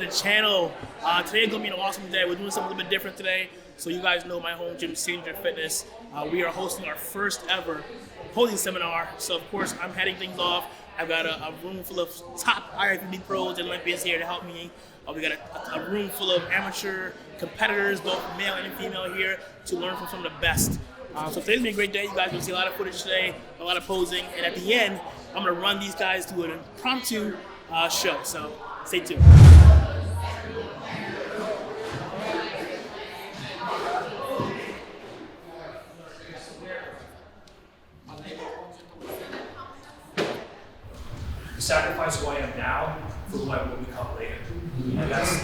the channel. Today's gonna be an awesome day. We're doing something a little bit different today. So you guys know my home gym, Senior Fitness. We are hosting our first ever posing seminar. So of course I'm heading things off. I've got a room full of top IFBB pros and Olympians here to help me. We got a room full of amateur competitors, both male and female, here to learn from some of the best. So today's gonna be a great day. You guys will see a lot of footage today, a lot of posing, and at the end, I'm gonna run these guys through an impromptu show. So stay tuned. Sacrifice who I am now for who I will become later. And that's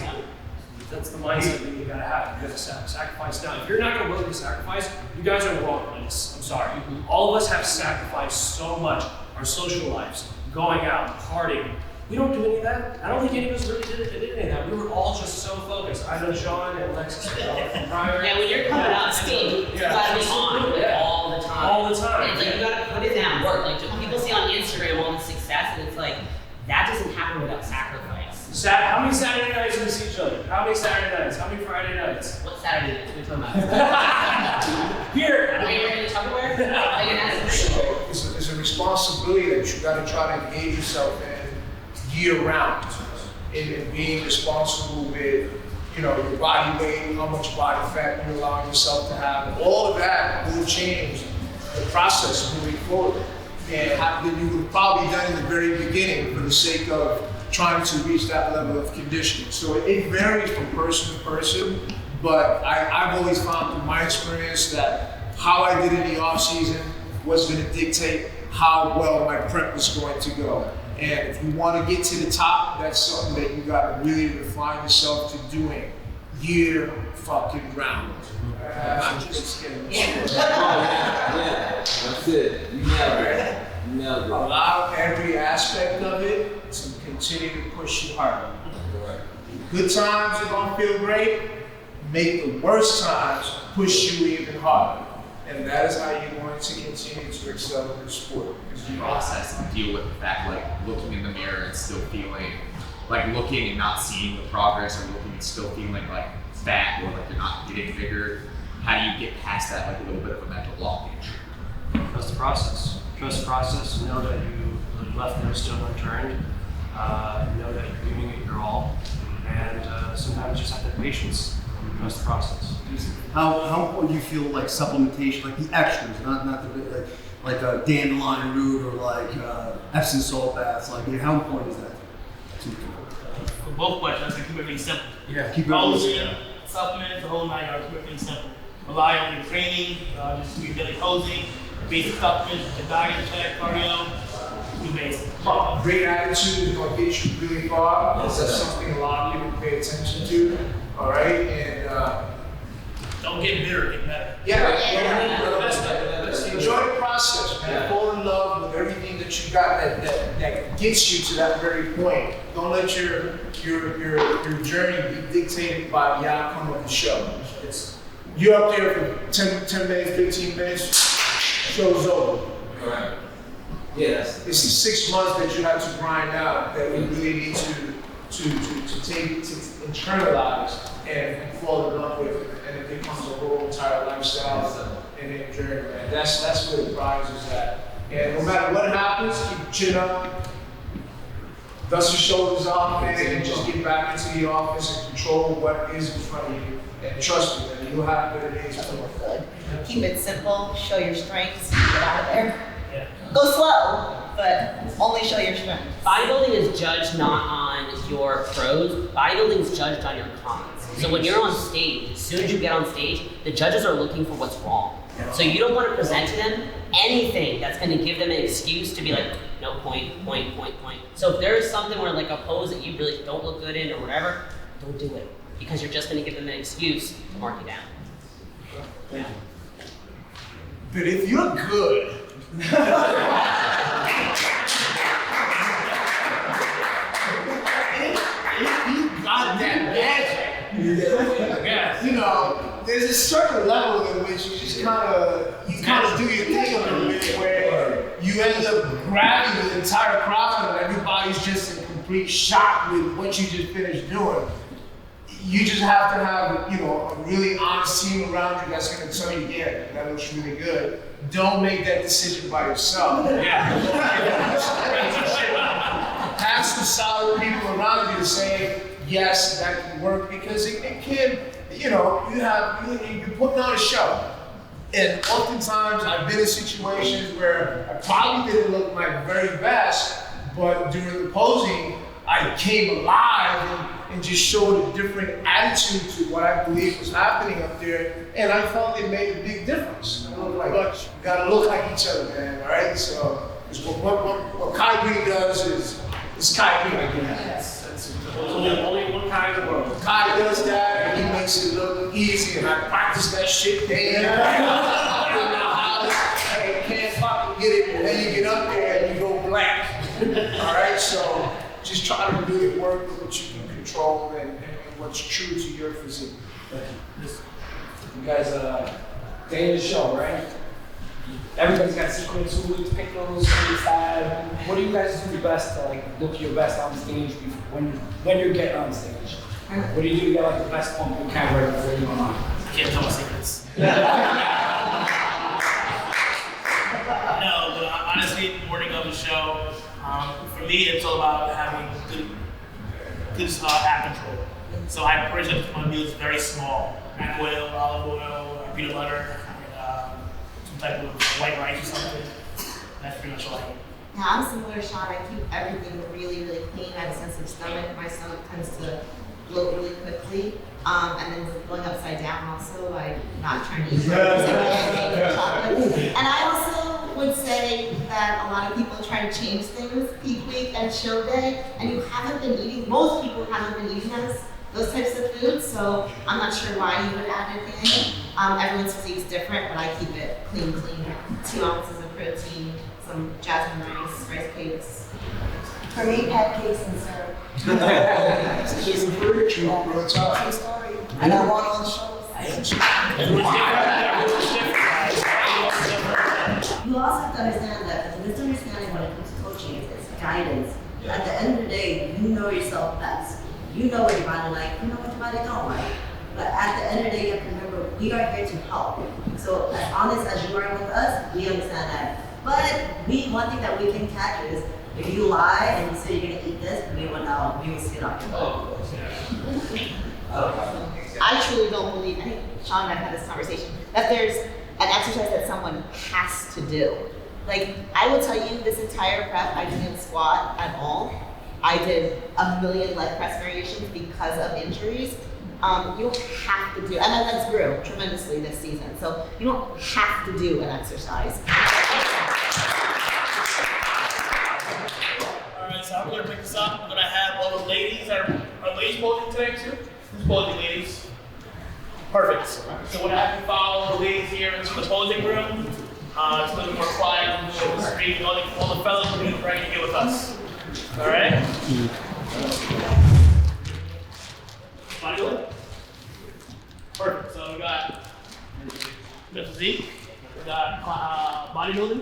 the mindset that you gotta have. You gotta sacrifice now. If you're not gonna willingly sacrifice, you guys are in the wrong place. I'm sorry. All of us have sacrificed so much. Our social lives, going out, partying. We don't do any of that. I don't think any of us really did any of that. We were all just so focused. I know Shaun and Alexis from prior. Yeah, when you're coming out, Steve, you gotta be on with it all the time. All the time. And it's like you gotta put in that work. Like people see on Instagram all the success, and it's like that doesn't happen without sacrifice. How many Saturday nights do we see each other? How many Saturday nights? How many Friday nights? What Saturday nights? What are you talking about? Here. Are you wearing the Tupperware? It's a responsibility that you got to try to engage yourself in year round, in being responsible with, your body weight, how much body fat you're allowing yourself to have. All of that will change the process moving forward. And you would have probably done in the very beginning for the sake of trying to reach that level of conditioning. So it varies from person to person, but I've always found through my experience that how I did in the off season was going to dictate how well my prep was going to go. And if you want to get to the top, that's something that you got to really refine yourself to doing year fucking round. I'm just kidding. Yeah, that's it. You nailed it. You nailed it. Allow every aspect of it to continue to push you harder. Good times are going to feel great. Make the worst times push you even harder. And that is how you're going to continue to excel in the sport. Process and deal with the fact, like looking in the mirror and still feeling, like looking and not seeing the progress, or looking and still feeling like fat, or like you're not getting bigger. How do you get past that, like a little bit of a mental blockage? Trust the process. Trust the process. Know that you left no stone unturned. Know that you're giving it your all. And sometimes you just have to have patience. Trust the process. How important do you feel like supplementation, like the extras, not the like a dandelion root or like Epsom salt baths? Like, how important is that? For both questions, I keep everything simple. Yeah, keep it simple. Supplements, the whole 9 yards, keep everything simple. Rely on your training, just do your daily posing, basic supplements, the diet, check, cardio, do basic. Great attitude is going to get you really far. That's something a lot of people pay attention to. All right, and don't get bitter, get better. Enjoy the process, man. Fall in love with everything that you got that gets you to that very point. Don't let your journey be dictated by the outcome of the show. You're up there for 10 minutes, 15 minutes, show's over. Right. Yes. It's the 6 months that you have to grind out that we really need to internalize and fall in love with, and it becomes a whole entire lifestyle and journey, man. That's where the prize is at. And no matter what happens, keep your chin up, dust your shoulders off, and just get back into the office and control what is in front of you. And trust me, man, you'll have better days coming. Keep it simple, show your strengths, get out of there. Yeah. Go slow, but only show your strengths. Bodybuilding is judged not on your pros, bodybuilding is judged on your cons. So when you're on stage, as soon as you get on stage, the judges are looking for what's wrong. So you don't want to present to them anything that's going to give them an excuse to be like, no, point. So if there is something where like a pose that you really don't look good in or whatever, don't do it. Because you're just going to give them an excuse to mark you down. Yeah. But if you're good, if you got that magic, there's a certain level in which you just kind of do your thing a little bit, where you end up grabbing the entire crowd and everybody's just in complete shock with what you just finished doing. You just have to have, you know, a really honest team around you that's gonna tell you, yeah, that looks really good. Don't make that decision by yourself. Have some solid people around you to say, yes, that can work, because it can, you know, you're putting on a show. And oftentimes I've been in situations where I probably didn't look my very best, but during the posing, I came alive and just showed a different attitude to what I believe was happening up there, and I felt it made a big difference. But you gotta look like each other, man, all right? So what Kai really does is Kai really. There's only one kind of world. Kai does that, and he makes it look easy, and I practice that shit day in and out. I can't fucking get it, and then you get up there and you go black. All right, so just try to do the work with what you can control and what's true to your physique. You guys, day of the show, right? Everybody's got sequence, who to pick those, what do you guys do your best to like look your best on stage when you're getting on stage? What do you do to get like the best pump you can right before you go on? Can't tell my secrets. No, but honestly, the morning of the show, for me, it's all about having good ab control. So I present my meals very small: oil, olive oil, peanut butter, and some type of white rice or something. That's pretty much all I eat. Now, I'm similar to Shaun. I keep everything really, really clean. I have a sensitive stomach. My stomach tends to bloat really quickly. And then going upside down also, I'm not trying to eat chocolate. And I also would say that a lot of people try to change things peak week and show day, and you haven't been eating, most people haven't been eating those types of foods, so I'm not sure why you would add anything. Everyone's physique is different, but I keep it clean. 2 ounces of protein, some jasmine rice cakes. For me, pancakes and syrup. True Story. And I want on shows. You also have to understand that the misunderstanding when it comes to coaching is guidance. At the end of the day, you know yourself best. You know what your body like, you know what your body don't like. But at the end of the day, you have to remember, we are here to help. So as honest as you are with us, we understand that. But one thing that we can catch is, if you lie and you say you're gonna eat this, we will sit up your butt. I truly don't believe, I think Shaun and I have had this conversation, that there's an exercise that someone has to do. Like, I will tell you, this entire prep, I didn't squat at all. I did a million leg press variations because of injuries. You don't have to do, and my legs grew tremendously this season, so you don't have to do an exercise. Alright, so I'm gonna pick this up. I'm gonna have all the ladies are ladies posing today too? Who's posing, ladies? Perfect. So when I have you follow the ladies here into the posing room, it's a little more quiet on the screen. All the fellas will be right here with us. Alright? Bodybuilding? Perfect. So we got physique, we got bodybuilding,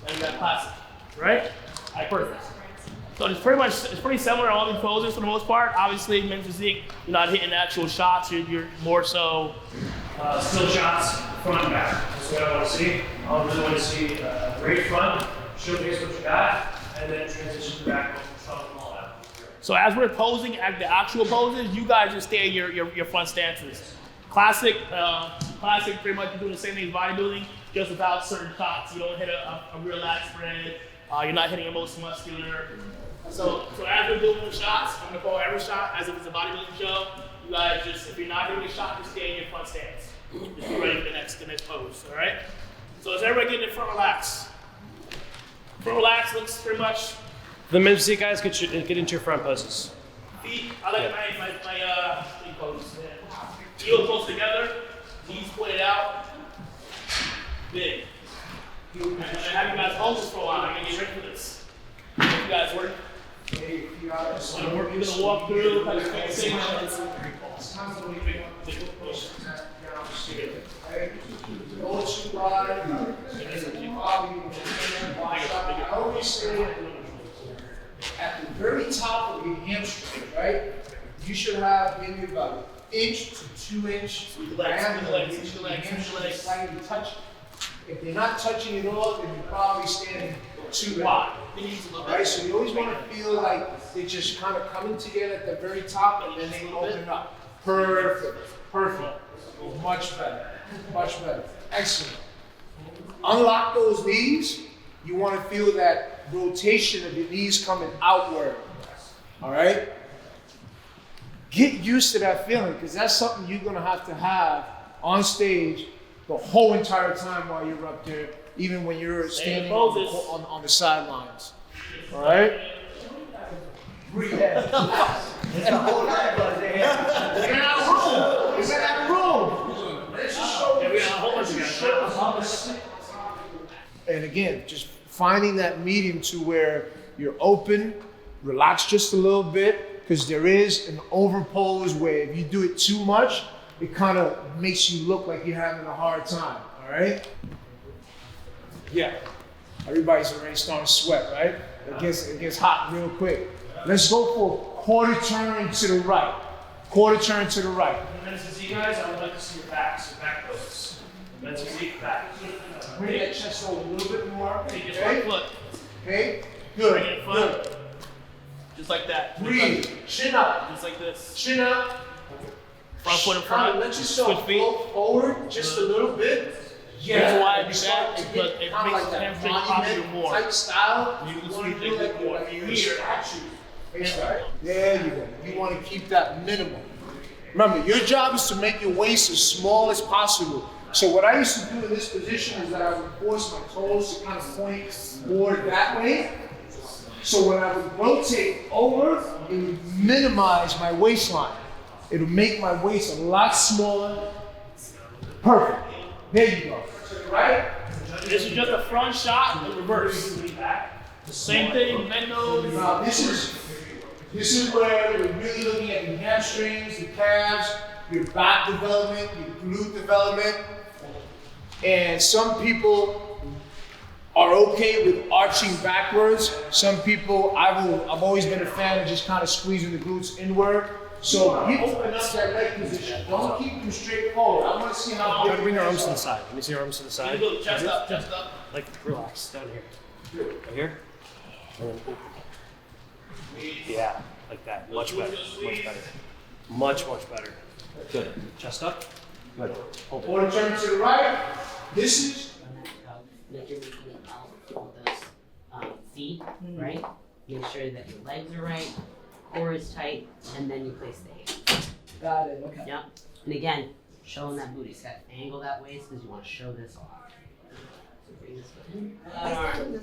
and we got classic. Right? Alright, perfect. So it's pretty similar to all these poses for the most part. Obviously, men's physique, you're not hitting actual shots, you're more so Still shots, front and back. That's what I want to see. I really want to see great front, showcase what you got, and then transition to back, shove them all out. So as we're posing at the actual poses, you guys just stay in your front stances. Classic, pretty much doing the same thing as bodybuilding, just without certain shots. You don't hit a real lat spread. You're not hitting your most muscular. So as we're doing the shots, I'm gonna call every shot as if it's a bodybuilding show. You guys just, if you're not hitting a shot, just stay in your front stance. Just be ready for the next pose, all right? So as everybody get in front relax. Front relax looks pretty much. The men's physique guys, get into your front poses. Feet, I like my feet poses. Yeah. Heels close together, knees pointed out, big. I'm gonna have you guys hold this for a while. I'm gonna get ready for this. You guys work. You're gonna walk through like a same I always say at the very top of your hamstrings, right? You should have maybe about an inch to 2 inch diameter. Your hamstrings slightly touching. If they're not touching at all, then you're probably standing too wide. Right? So you always want to feel like they're just kind of coming together at the very top and then they open up. Perfect. Perfect. Much better. Much better. Excellent. Unlock those knees. You want to feel that rotation of your knees coming outward. All right? Get used to that feeling because that's something you're going to have on stage the whole entire time while you're up there, even when you're standing on the sidelines. All right? Breathe in. It's a whole lot of there. We're in our room. We're in our room. Let's just show. And again, just finding that medium to where you're open, relax just a little bit, because there is an over pose where if you do it too much, it kind of makes you look like you're having a hard time, all right? Yeah, everybody's already starting to sweat, right? It gets hot real quick. Let's go for quarter turn to the right. Quarter turn to the right. And then to see you guys, I would like to see your backs, your back pose. Then to see back. Bring that chest over a little bit more. Take your front foot. Okay, good. Bring it in front. Just like that. Breathe. Chin up. Just like this. Chin up. Front foot in front. Let yourself go forward just a little bit. Yeah. Reason why I do that is because it makes the hamstring pop even more. Type style. You can want to squeeze do it like more. you're Here. That's right. There you go. You want to keep that minimal. Remember, your job is to make your waist as small as possible. So what I used to do in this position is that I would force my toes to kind of point more that way. So when I would rotate over, it would minimize my waistline. It would make my waist a lot smaller. Perfect. There you go. To the right. This is just a front shot and reverse. The same thing, bend those. Now this is where we're really looking at the hamstrings, the calves, your back development, your glute development. And some people are okay with arching backwards. Some people, I've always been a fan of just kind of squeezing the glutes inward. So you open up that leg position. Don't keep them straight forward. I want to see how big. Bring your arms to the side. Let me see your arms to the side. Chest up, chest up. Like relax down here. Right here. And then open. Yeah, like that. Much better. Much better. Much better. Good. Chest up. Good. Open. Quarter turn to the right. This is. Make your movement out with those feet, right? Make sure that your legs are right, core is tight, and then you place the hands. Got it, okay. Yep. And again, showing that booty. So angle that waist because you want to show this off. So bring this foot in.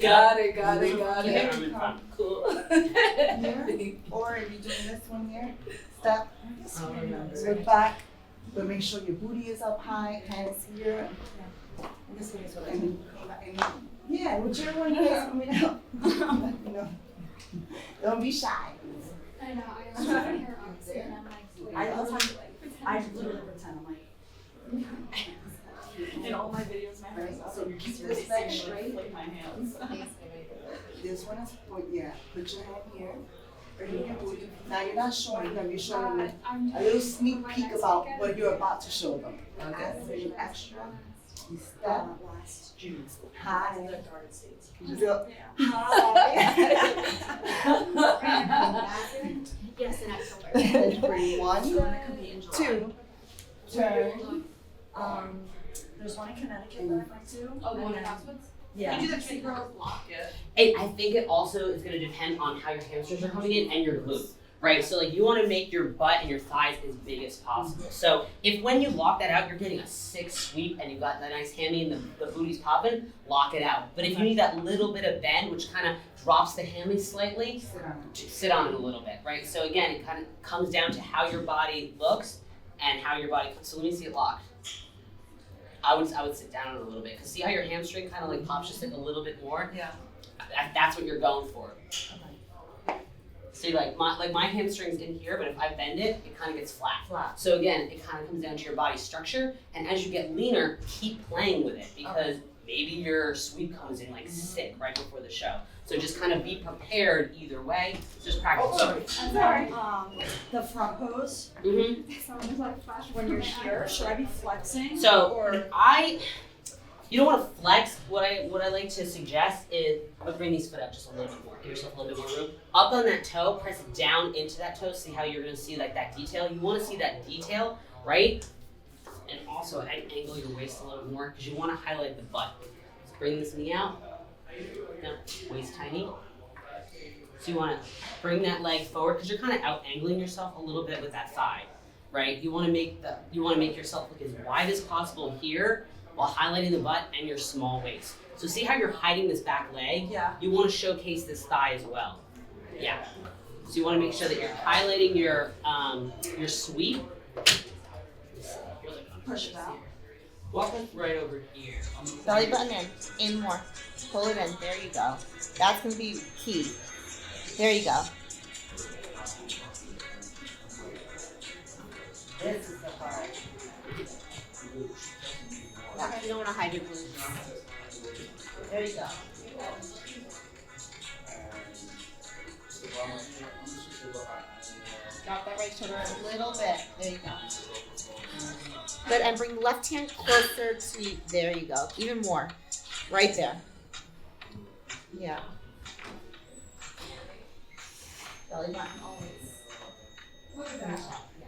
Got it. Cool. Here, or if you're doing this one here, step, look back, but make sure your booty is up high, hands here. Yeah, whichever one you guys want me to help. Don't be shy. I know, I have hair arms and I'm like, I literally pretend I'm like. in all my videos, my hair is up. So you keep this leg straight, like my hands. This one is, put your hand here. Now you're not showing them, you're showing them a little sneak peek about what you're about to show them. Okay, so you extra. You step high. You go high. Yes, in October. Bring 1, 2, turn. There's one in Connecticut that I went to. Oh, the one in Oxford? Yeah. You do the City Girls block it. And I think it also is going to depend on how your hamstrings are coming in and your glute, right? So like you want to make your butt and your thighs as big as possible. So if when you lock that out, you're getting a 6 sweep and you've got that nice hammy and the booty's popping, lock it out. But if you need that little bit of bend, which kind of drops the hammy slightly, sit on it a little bit, right? So again, it kind of comes down to how your body looks and how your body, so let me see it locked. I would sit down on it a little bit, because see how your hamstring kind of like pops just like a little bit more? Yeah. That's what you're going for. See, like my hamstring's in here, but if I bend it, it kind of gets flat. So again, it kind of comes down to your body structure, and as you get leaner, keep playing with it, because Maybe your sweep comes in like sick right before the show. So just kind of be prepared either way. Just practice. I'm sorry. The front pose. Mm-hmm. When you're here, should I be flexing? So or you don't want to flex. What I like to suggest is bring these foot up just a little bit more. Give yourself a little bit more room. Up on that toe, press it down into that toe. See how you're going to see like that detail. You want to see that detail, right? And also angle your waist a little more because you want to highlight the butt. So bring this knee out. Now, waist tiny. So you want to bring that leg forward because you're kind of out angling yourself a little bit with that thigh, right? You want to make yourself look as wide as possible here while highlighting the butt and your small waist. So see how you're hiding this back leg? Yeah. You want to showcase this thigh as well. Yeah. So you want to make sure that you're highlighting your sweep. push it out? Walk us right over here. Belly button in more. Pull it in. There you go. That's gonna be key. There you go. This is the part. Yeah, you don't want to hide your glutes. There you go. Drop that right shoulder a little bit. There you go. Good, and bring left hand closer to, there you go. Even more. Right there. Yeah. Belly button always.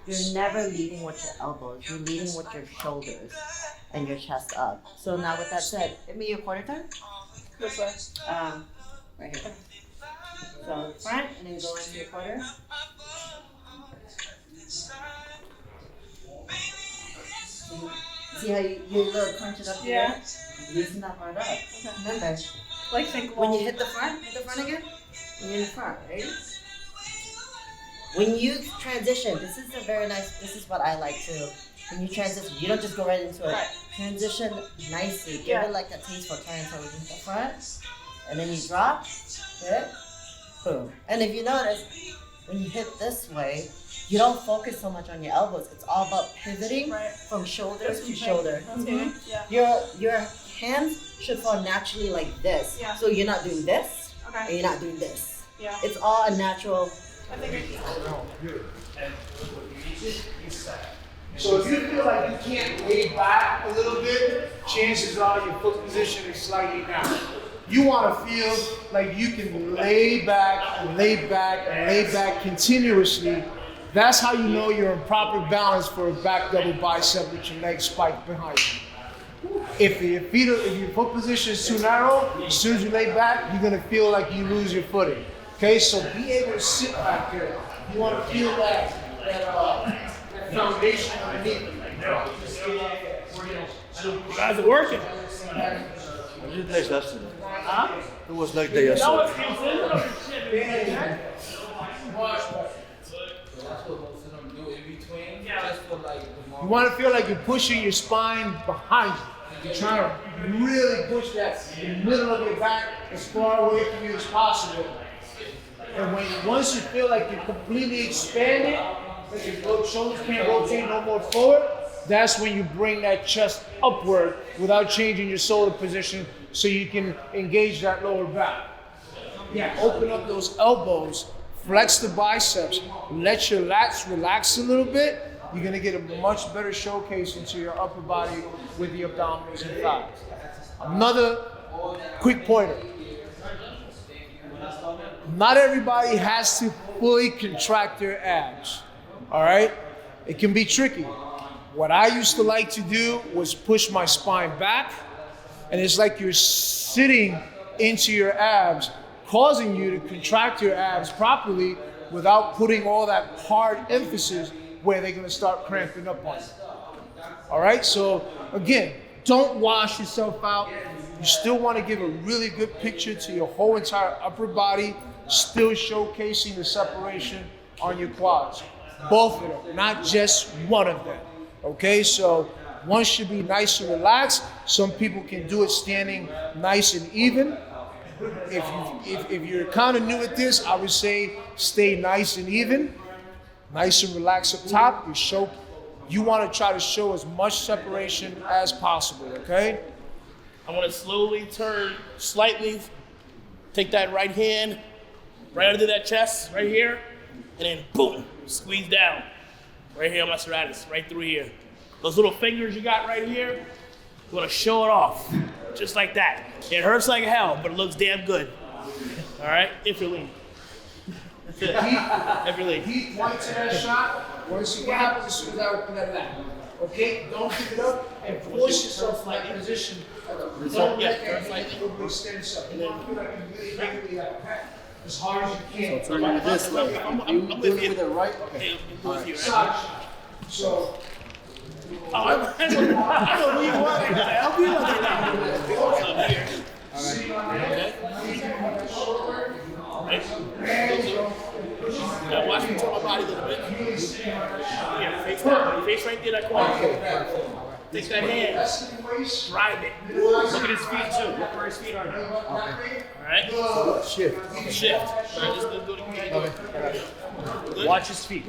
You're never leading with your elbows. You're leading with your shoulders and your chest up. So now with that said, give me your quarter turn. Which way? Right here. So front and then go into your quarter. See how you little crunch it up here? Yeah. Loosen that part up. Okay. Remember, Like think when you long. hit the front again, and you're in the front, right? When you transition, this is what I like to, when you transition, you don't just go right into it. Right. Transition nicely, give Yeah. it like a tasteful turn so we can hit the front, and then you drop, hit, boom. And if you notice, when you hit this way, you don't focus so much on your elbows. It's all about pivoting Right. from shoulders That's to shoulder. That's good. Yeah. Your hands should fall naturally like this. Yeah. So you're not doing this, and Okay. you're not doing this. Yeah. It's all a natural. I think So if you feel like you can't lay back a little bit, chances are your foot position is slightly down. You want to feel like you can lay back and lay back and lay back continuously. That's how you know you're in proper balance for a back double bicep with your legs spiked behind you. If your foot position is too narrow, as soon as you lay back, you're gonna feel like you lose your footing. Okay, so be able to sit back there. You want to feel that foundation underneath you. You guys are working. I did like yesterday. Huh? It was like that That yesterday. was consistent or shit, man? You want to feel like you're pushing your spine behind you. You're trying to really push that in the middle of your back as far away from you as possible. And once you feel like you're completely expanded, that your shoulders can't rotate no more forward, that's when you bring that chest upward without changing your shoulder position so you can engage that lower back. Yeah, open up those elbows, flex the biceps, let your lats relax a little bit. You're gonna get a much better showcase into your upper body with the abdominals and thighs. Another quick pointer. Not everybody has to fully contract their abs, all right? It can be tricky. What I used to like to do was push my spine back, and it's like you're sitting into your abs, causing you to contract your abs properly without putting all that hard emphasis where they're gonna start cramping up on you. All right, so again, don't wash yourself out. You still wanna give a really good picture to your whole entire upper body, still showcasing the separation on your quads. Both of them, not just one of them. Okay, so one should be nice and relaxed. Some people can do it standing nice and even. If you're kind of new at this, I would say stay nice and even, nice and relaxed up top. You want to try to show as much separation as possible, okay? I want to slowly turn slightly, take that right hand, right under that chest, right here, and then boom, squeeze down. Right here on my serratus, right through here. Those little fingers you got right here, you want to show it off, just like that. It hurts like hell, but it looks damn good. All right, if you're lean. That's it. If you're lean. Heat points in that shot. Want to see what happens as soon as I open that back. Okay, don't pick it up and force yourself from that position. Don't let that heat extend itself. And then feel like you really have as hard as you can. So turn this way. I'm with you. With it right? Okay, I'm with you. Side Right? shot. So, I don't need one. I'll be like that. Here. Now watch me turn my body a little bit. Yeah, face right there, that corner. Take that hand, drive it. Look at his feet too. Look where his feet are now. Alright? Shift. Alright, just go to Good. Watch his feet.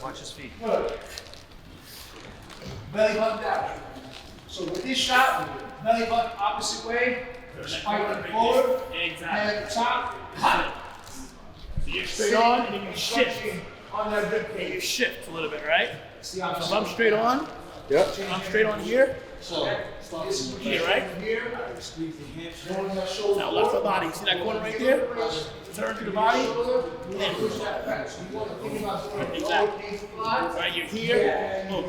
Watch his feet. belly button down. So with this shot, belly button opposite way, spike forward, Exactly. and at the top, cut. So you're straight on and then you shift. On that rib And cage. you shift a little bit, right? It's the So opposite. if I'm straight on, Yep. I'm straight on here, So, here, right? here, going that shoulder. Now left the body. See that corner right there? Turn to the body. And push that back. So you want to think about doing Exactly. Right, you're here. Boom.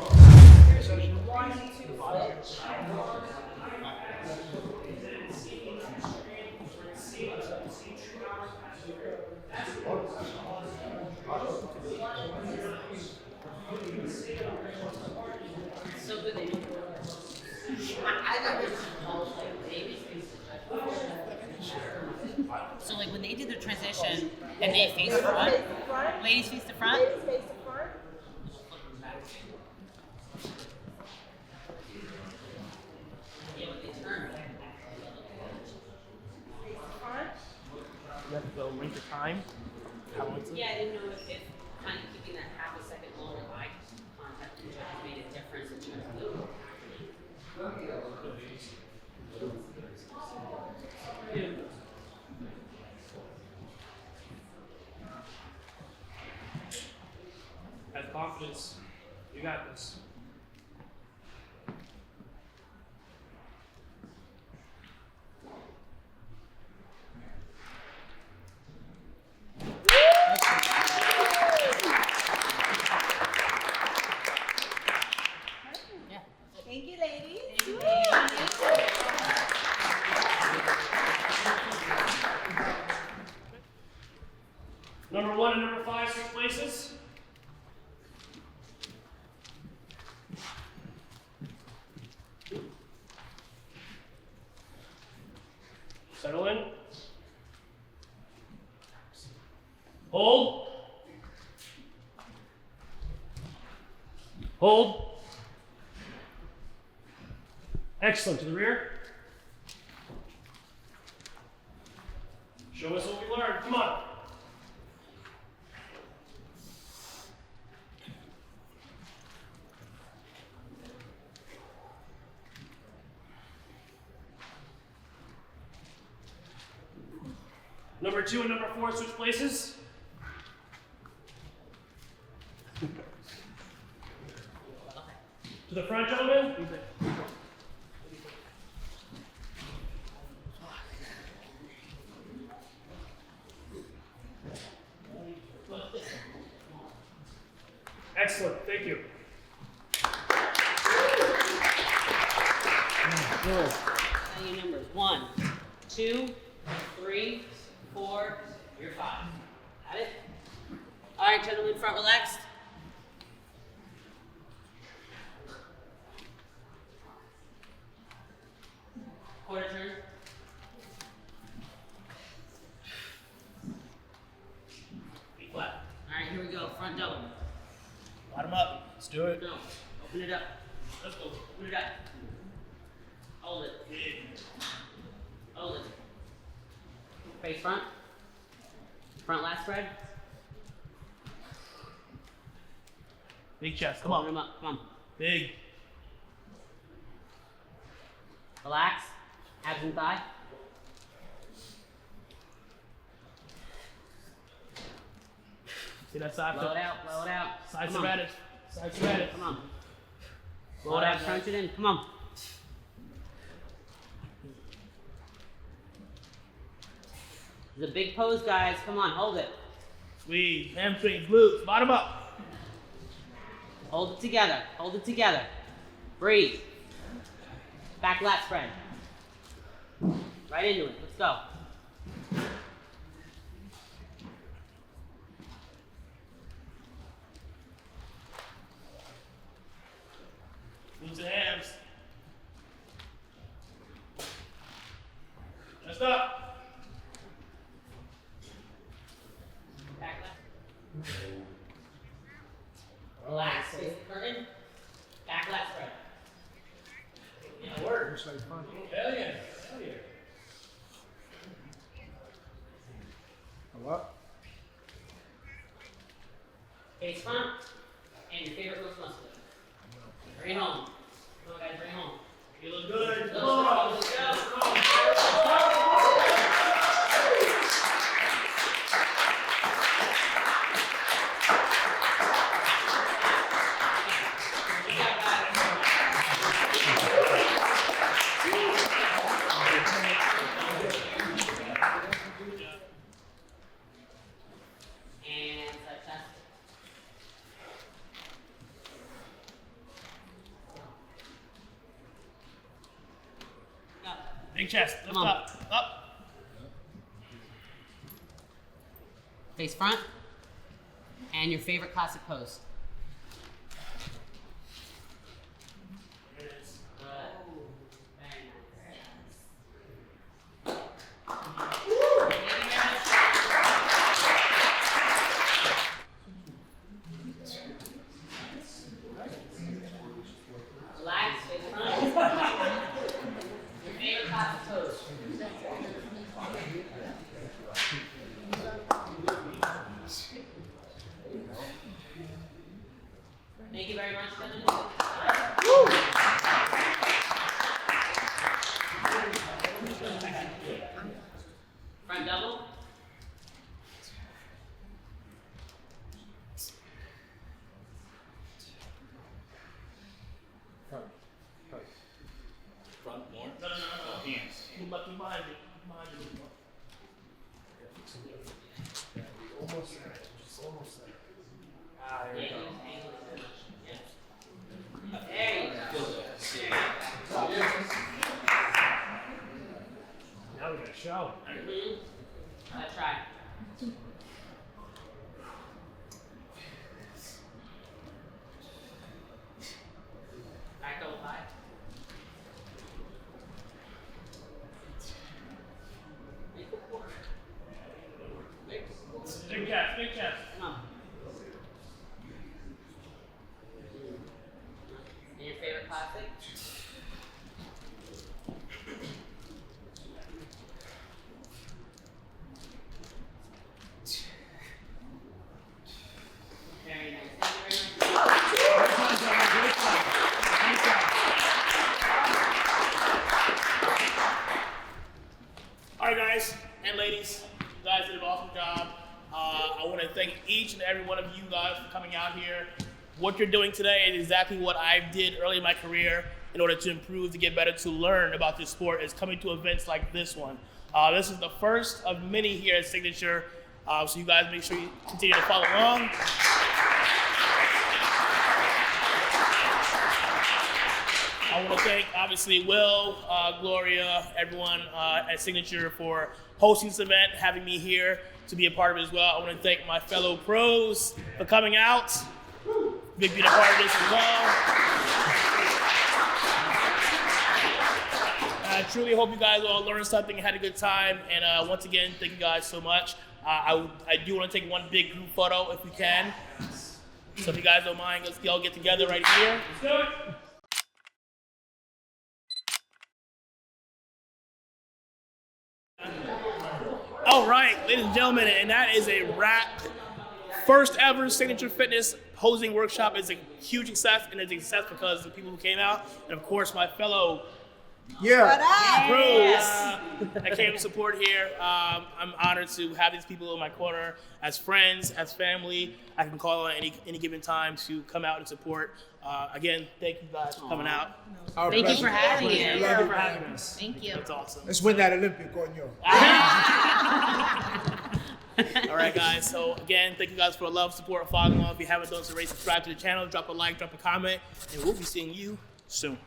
So good they know. So like when they did the transition and they face the front, ladies face the front. Yeah, but they turn. You have to go length of time. How long is it? Yeah, I didn't know if kind of keeping that half a second longer eye contact made a difference in terms of Have confidence. You got this. Thank you, ladies. Number 1 and number 5, switch places. Settle in. Hold. Hold. Excellent. To the rear. Show us what we learned. Come on. Number 2 and number 4 switch places. To the front, gentlemen. Excellent. Thank you. Tell you numbers. 1, 2, 3, 4, you're 5. Got it? Alright, gentlemen, front relaxed. Quarter turn. Feet flat. Alright, here we go. Front double. Bottom up. Let's do it. No. Open it up. Let's go. Open it up. Hold it. Hold it. Face front. Front last spread. Big chest. Come Open on. them up. Come on. Big. Relax. Abs and thigh. See that side? Blow it out, blow it out. Side Come on. serratus. Side serratus. Come on. Blow it out, crunch it in. Come on. It's a big pose, guys. Come on, hold it. Squeeze. Hamstrings, glutes. Bottom up. Hold it together. Hold it together. Breathe. Back lat spread. Right into it. Let's go. Glutes and hams. Chest up. Back left. Relax. Face the curtain. Back lat spread. Yeah, work. Looks like fun. Hell yeah. Hell yeah. A what? Face front. And your favorite most muscle. Bring it home. Come on, guys, bring it home. You look good. Let's go. Let's go. And side chest. Go. Big chest. Lift Come on. up. Up. Face front. And your favorite classic pose. There it is. Good. Very nice. Relax, face front. Your favorite classic pose. Thank you very much, gentlemen. Front double. Front more. No. Hands. Keep behind you. Behind you. Almost there. Just almost there. Ah, here we Yeah, go. he was angling so much. Yeah. There you go. Now we got a show. Let's try. Back double thigh. Make it work. Make it work. Big chest. Big chest. Come on. And your favorite classic? Very nice. Thank you very much. All right, guys and ladies, you guys did an awesome job. I want to thank each and every one of you guys for coming out here. What you're doing today is exactly what I did early in my career in order to improve, to get better, to learn about this sport, is coming to events like this one. This is the first of many here at Signature, so you guys make sure you continue to follow along. I want to thank, obviously, Will, Gloria, everyone at Signature for hosting this event, having me here to be a part of it as well. I want to thank my fellow pros for coming out, being a part of this as well. I truly hope you guys all learned something, had a good time, and once again, thank you guys so much. I do want to take one big group photo if we can. So if you guys don't mind, let's all get together right here. Let's do it. All right, ladies and gentlemen, and that is a wrap. First ever Signature Fitness posing workshop is a huge success, and it's a success because of the people who came out, and of course my fellow Yeah. I came to support here. I'm honored to have these people in my corner as friends, as family. I can call on any given time to come out and support. Again, thank you guys for coming out. Thank you for having us. Thank you for having us. Thank you. That's awesome. Let's win that Olympic on you. All right, guys. So again, thank you guys for the love, support, following along. If you haven't done so, subscribe to the channel, drop a like, drop a comment, and we'll be seeing you soon.